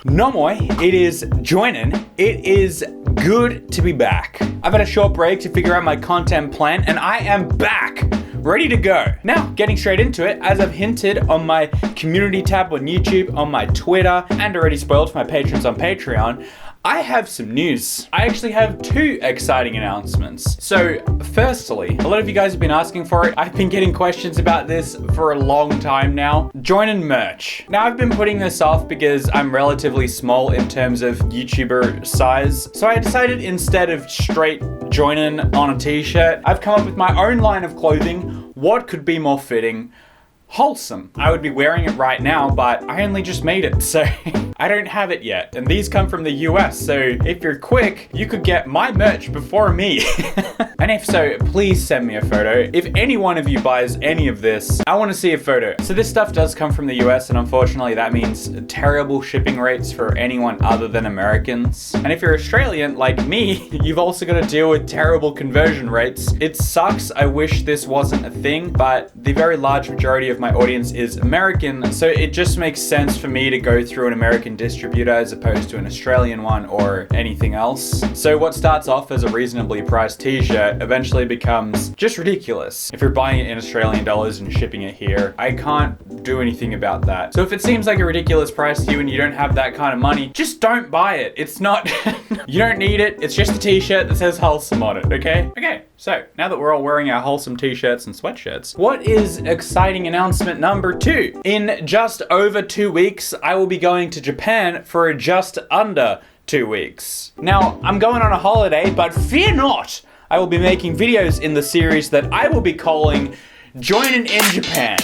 Nomoi, it is Joinen. It is good to be back. I've had a short break to figure out my content plan, and I am back, ready to go. Now, getting straight into it, as I've hinted on my community tab on YouTube, on my Twitter, and already spoiled for my patrons on Patreon, I have some news. I actually have two exciting announcements. So, firstly, a lot of you guys have been asking for it. I've been getting questions about this for a long time now. Joinen merch. Now, I've been putting this off because I'm relatively small in terms of YouTuber size. So I decided instead of straight Joinen on a t-shirt, I've come up with my own line of clothing. What could be more fitting? Wholesome. I would be wearing it right now, but I only just made it, so I don't have it yet. And these come from the US, so if you're quick, you could get my merch before me. And if so, please send me a photo. If any one of you buys any of this, I want to see a photo. So this stuff does come from the US, and unfortunately that means terrible shipping rates for anyone other than Americans. And if you're Australian, like me, you've also got to deal with terrible conversion rates. It sucks. I wish this wasn't a thing, but the very large majority of my audience is American, so it just makes sense for me to go through an American distributor as opposed to an Australian one or anything else. So what starts off as a reasonably priced t-shirt eventually becomes just ridiculous. If you're buying it in Australian dollars and shipping it here, I can't do anything about that. So if it seems like a ridiculous price to you and you don't have that kind of money, just don't buy it. It's not, you don't need it. It's just a t-shirt that says wholesome on it, okay? Okay, so now that we're all wearing our wholesome t-shirts and sweatshirts, what is exciting announcement number 2? In just over 2 weeks, I will be going to Japan for just under 2 weeks. Now, I'm going on a holiday, but fear not! I will be making videos in the series that I will be calling Joinen in Japan.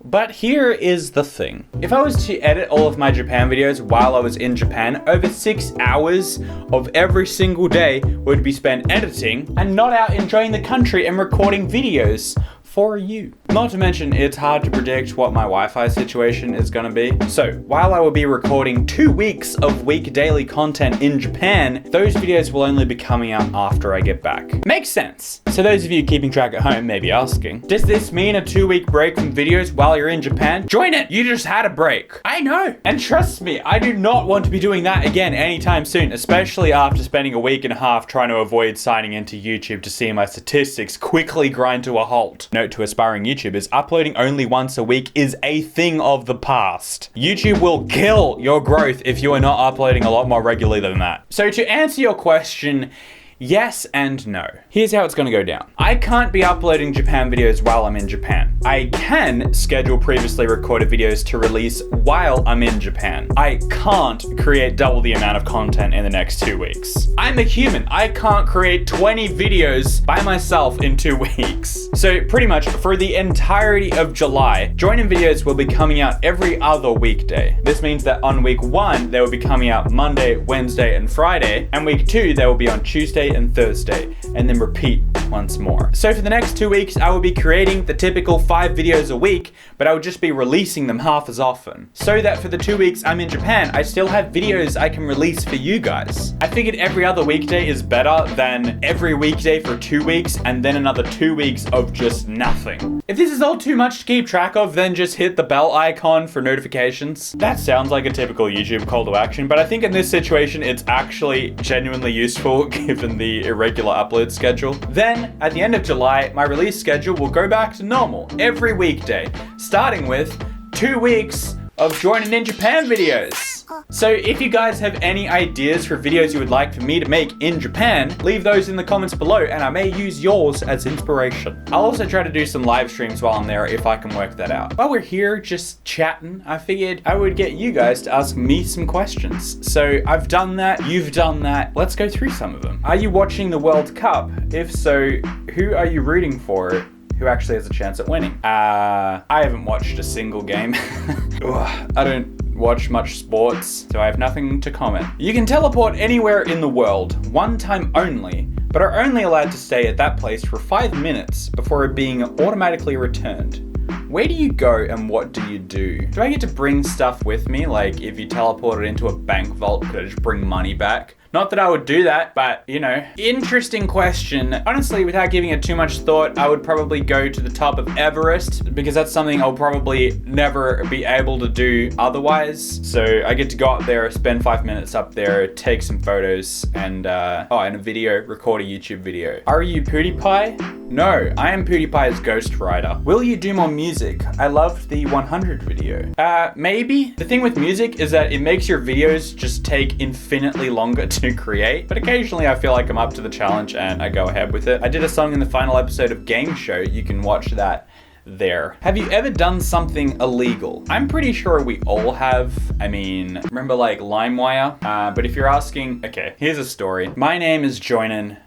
But here is the thing. If I was to edit all of my Japan videos while I was in Japan, over 6 hours of every single day would be spent editing and not out enjoying the country and recording videos for you. Not to mention, it's hard to predict what my Wi-Fi situation is gonna be. So, while I will be recording 2 weeks of week daily content in Japan, those videos will only be coming out after I get back. Makes sense. So those of you keeping track at home may be asking, does this mean a 2-week break from videos while you're in Japan? Join it! You just had a break. I know. And trust me, I do not want to be doing that again anytime soon, especially after spending a week and a half trying to avoid signing into YouTube to see my statistics quickly grind to a halt. Note to aspiring YouTubers, uploading only once a week is a thing of the past. YouTube will kill your growth if you are not uploading a lot more regularly than that. So to answer your question, yes and no. Here's how it's gonna go down. I can't be uploading Japan videos while I'm in Japan. I can schedule previously recorded videos to release while I'm in Japan. I can't create double the amount of content in the next 2 weeks. I'm a human. I can't create 20 videos by myself in 2 weeks. So pretty much for the entirety of July, Joinen videos will be coming out every other weekday. This means that on week 1, they will be coming out Monday, Wednesday, and Friday, and week 2, they will be on Tuesday and Thursday, and then repeat once more. So for the next 2 weeks, I will be creating the typical 5 videos a week, but I will just be releasing them half as often. So that for the 2 weeks I'm in Japan, I still have videos I can release for you guys. I figured every other weekday is better than every weekday for 2 weeks and then another 2 weeks of just nothing. If this is all too much to keep track of, then just hit the bell icon for notifications. That sounds like a typical YouTube call to action, but I think in this situation, it's actually genuinely useful given the irregular upload schedule. Then, at the end of July, my release schedule will go back to normal every weekday, starting with 2 weeks of Joinen in Japan videos. So if you guys have any ideas for videos you would like for me to make in Japan, leave those in the comments below and I may use yours as inspiration. I'll also try to do some live streams while I'm there if I can work that out. While we're here just chatting, I figured I would get you guys to ask me some questions. So I've done that, you've done that. Let's go through some of them. Are you watching the World Cup? If so, who are you rooting for? Who actually has a chance at winning? I haven't watched a single game. I don't watch much sports, so I have nothing to comment. You can teleport anywhere in the world, one time only, but are only allowed to stay at that place for 5 minutes before being automatically returned. Where do you go and what do you do? Do I get to bring stuff with me? Like if you teleported into a bank vault, could I just bring money back? Not that I would do that, but you know. Interesting question. Honestly, without giving it too much thought, I would probably go to the top of Everest because that's something I'll probably never be able to do otherwise. So I get to go up there, spend 5 minutes up there, take some photos, and and a video, record a YouTube video. Are you PewDiePie? No, I am PewDiePie's ghostwriter. Will you do more music? I loved the 100 video. Maybe. The thing with music is that it makes your videos just take infinitely longer to create, but occasionally I feel like I'm up to the challenge and I go ahead with it. I did a song in the final episode of Game Show. You can watch that there. Have you ever done something illegal? I'm pretty sure we all have. I mean, remember like LimeWire? But if you're asking, okay, here's a story. My name is Joinen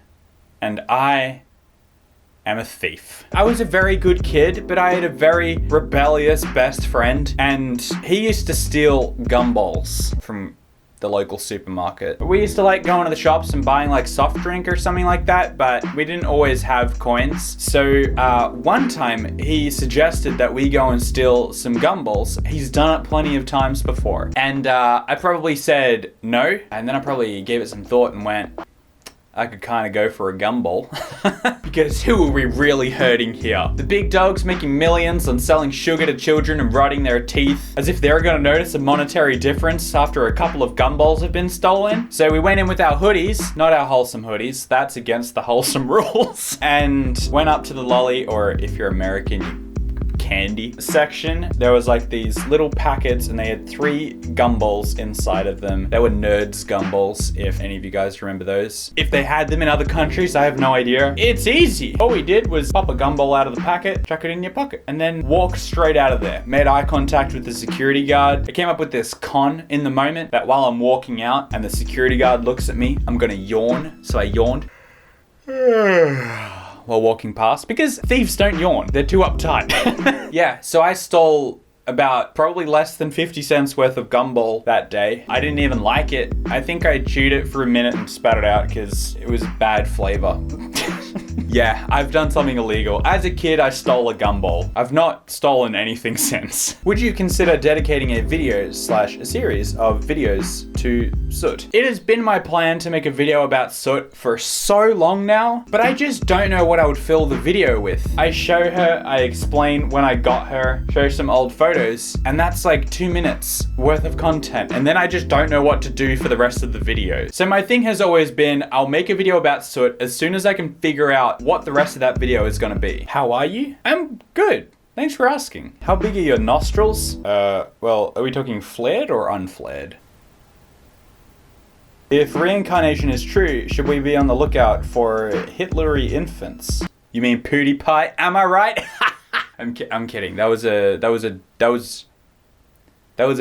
and I am a thief. I was a very good kid, but I had a very rebellious best friend, and he used to steal gumballs from the local supermarket. We used to like going to the shops and buying like soft drink or something like that, but we didn't always have coins. So one time he suggested that we go and steal some gumballs. He's done it plenty of times before. And I probably said no, and then I probably gave it some thought and went, I could kind of go for a gumball. Because who are we really hurting here? The big dogs making millions on selling sugar to children and rotting their teeth, as if they're gonna notice a monetary difference after a couple of gumballs have been stolen. So we went in with our hoodies, not our wholesome hoodies, that's against the wholesome rules, and went up to the lolly, or if you're American, candy section. There was like these little packets and they had 3 gumballs inside of them. They were Nerds gumballs, if any of you guys remember those. If they had them in other countries, I have no idea. It's easy. All we did was pop a gumball out of the packet, chuck it in your pocket, and then walk straight out of there. Made eye contact with the security guard. I came up with this con in the moment that while I'm walking out and the security guard looks at me, I'm gonna yawn. So I yawned while walking past, because thieves don't yawn, they're too uptight. Yeah, so I stole about probably less than 50 cents worth of gumball that day. I didn't even like it. I think I chewed it for a minute and spat it out because it was bad flavor. Yeah, I've done something illegal. As a kid, I stole a gumball. I've not stolen anything since. Would you consider dedicating a video / a series of videos to soot? It has been my plan to make a video about soot for so long now, but I just don't know what I would fill the video with. I show her, I explain when I got her, show some old photos, and that's like 2 minutes worth of content. And then I just don't know what to do for the rest of the video. So my thing has always been, I'll make a video about soot as soon as I can figure out what the rest of that video is gonna be. How are you? I'm good. Thanks for asking. How big are your nostrils? Well, are we talking flared or unflared? If reincarnation is true, should we be on the lookout for Hitlery infants? You mean PewDiePie? Am I right? I'm kidding. That was a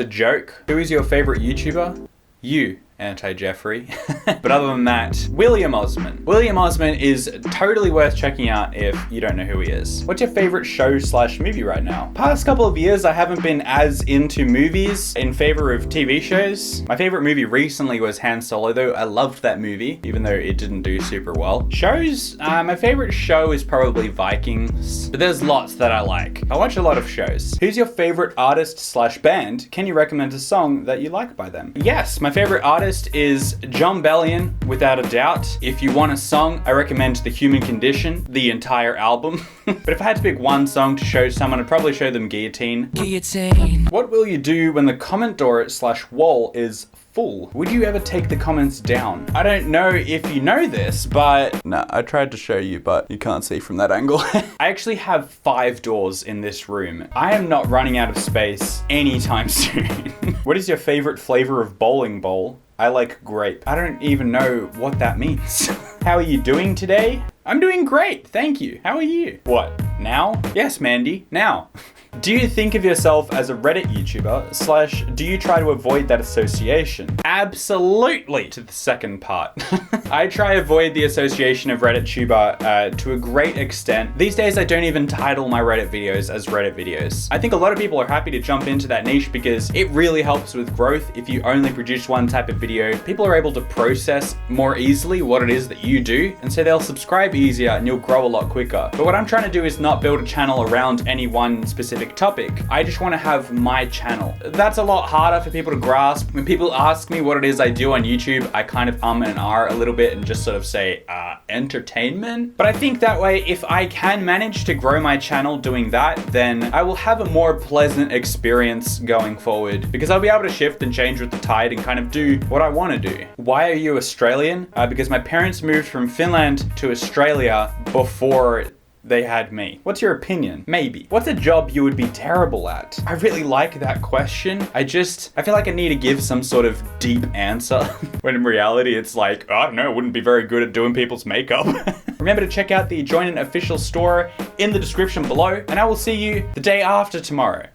joke. Who is your favorite YouTuber? You, Anti-Jeffrey. But other than that, William Osman. William Osman is totally worth checking out if you don't know who he is. What's your favorite show / movie right now? Past couple of years, I haven't been as into movies in favor of TV shows. My favorite movie recently was Han Solo, though. I loved that movie, even though it didn't do super well. Shows, my favorite show is probably Vikings, but there's lots that I like. I watch a lot of shows. Who's your favorite artist / band? Can you recommend a song that you like by them? Yes, my favorite artist is John Bellion, without a doubt. If you want a song, I recommend The Human Condition, the entire album. But if I had to pick one song to show someone, I'd probably show them Guillotine. Guillotine. What will you do when the comment door / wall is full? Would you ever take the comments down? I don't know if you know this, but... Nah, I tried to show you, but you can't see from that angle. I actually have 5 doors in this room. I am not running out of space anytime soon. What is your favorite flavor of bowling ball? I like grape. I don't even know what that means. How are you doing today? I'm doing great, thank you. How are you? What, now? Yes, Mandy, now. Do you think of yourself as a Reddit YouTuber / do you try to avoid that association? Absolutely to the second part. I try to avoid the association of Reddit tuber to a great extent. These days I don't even title my Reddit videos as Reddit videos. I think a lot of people are happy to jump into that niche because it really helps with growth. If you only produce one type of video, people are able to process more easily what it is that you do, and so they'll subscribe easier and you'll grow a lot quicker. But what I'm trying to do is not build a channel around any one specific specific topic. I just want to have my channel. That's a lot harder for people to grasp. When people ask me what it is I do on YouTube, I kind of and ah a little bit and just sort of say, entertainment? But I think that way, if I can manage to grow my channel doing that, then I will have a more pleasant experience going forward, because I'll be able to shift and change with the tide and kind of do what I want to do. Why are you Australian? Because my parents moved from Finland to Australia before they had me. What's your opinion? Maybe. What's a job you would be terrible at? I really like that question. I feel like I need to give some sort of deep answer when in reality it's like, I don't know, I wouldn't be very good at doing people's makeup. Remember to check out the Joinen official store in the description below, and I will see you the day after tomorrow.